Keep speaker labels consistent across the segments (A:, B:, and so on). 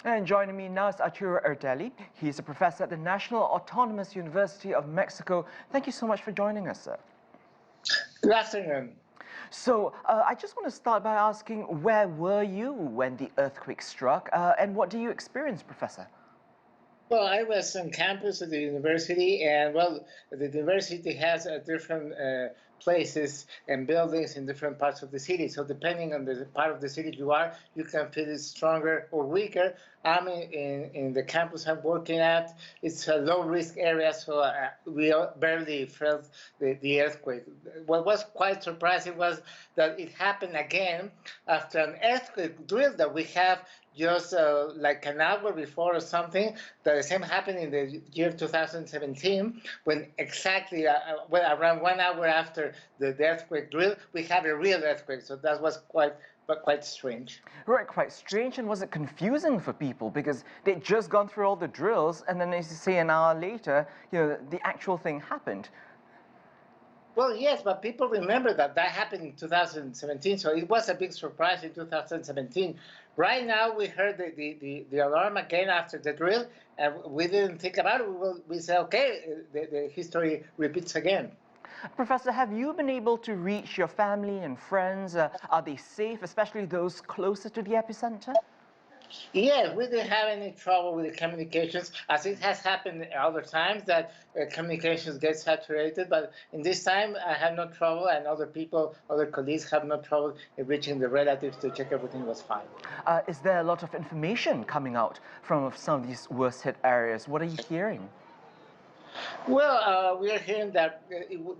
A: And joining me now is Arturo Erdely. He's a professor at the National Autonomous University of Mexico. Thank you so much for joining us, sir.
B: Good afternoon.
A: So, I just want to start by asking, where were you when the earthquake struck, and what do you experience, Professor?
B: Well, I was on campus at the university, and well, the university has different places and buildings in different parts of the city. So depending on the part of the city you are, you can feel it stronger or weaker. I'm in the campus I'm working at. It's a low-risk area, so we barely felt the earthquake. What was quite surprising was that it happened again after an earthquake drill that we have just like an hour before or something. The same happened in the year 2017, when exactly around 1 hour after the earthquake drill, we had a real earthquake. So that was quite strange.
A: Right, quite strange. And was it confusing for people because they'd just gone through all the drills, and then, as you say, an hour later, the actual thing happened?
B: Well, yes, but people remember that happened in 2017, so it was a big surprise in 2017. Right now, we heard the alarm again after the drill, and we didn't think about it. We said, okay, the history repeats again.
A: Professor, have you been able to reach your family and friends? Are they safe, especially those closer to the epicenter?
B: Yes, we didn't have any trouble with the communications, as it has happened other times that communications get saturated. But in this time, I had no trouble, and other people, other colleagues have no trouble in reaching the relatives to check everything was fine.
A: Is there a lot of information coming out from some of these worst hit areas? What are you hearing?
B: Well, we are hearing that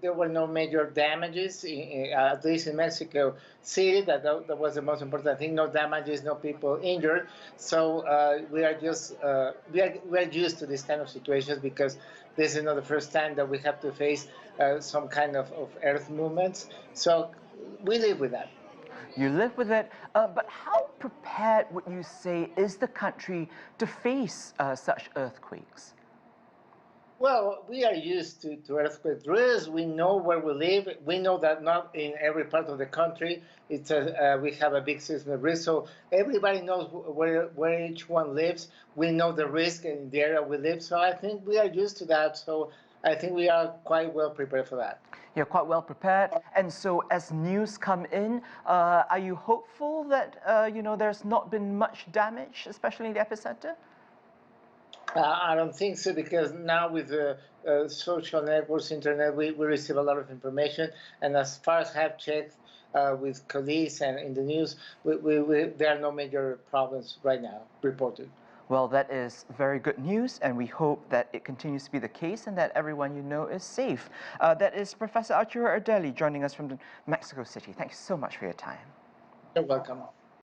B: there were no major damages, at least in Mexico City. That was the most important thing. No damages, no people injured. So we are used to this kind of situations because this is not the first time that we have to face some kind of earth movements. So we live with that.
A: You live with it, but how prepared would you say is the country to face such earthquakes?
B: Well, we are used to earthquake drills. We know where we live. We know that not in every part of the country we have a big seismic risk. So everybody knows where each one lives. We know the risk in the area we live. So I think we are used to that. So I think we are quite well prepared for that.
A: You're quite well prepared. And so as news come in, are you hopeful that, there's not been much damage, especially in the epicenter?
B: I don't think so, because now with the social networks, internet, we receive a lot of information. And as far as I have checked with colleagues and in the news, there are no major problems right now reported.
A: Well, that is very good news, and we hope that it continues to be the case and that everyone you know is safe. That is Professor Arturo Erdely joining us from Mexico City. Thank you so much for your time.
B: You're welcome.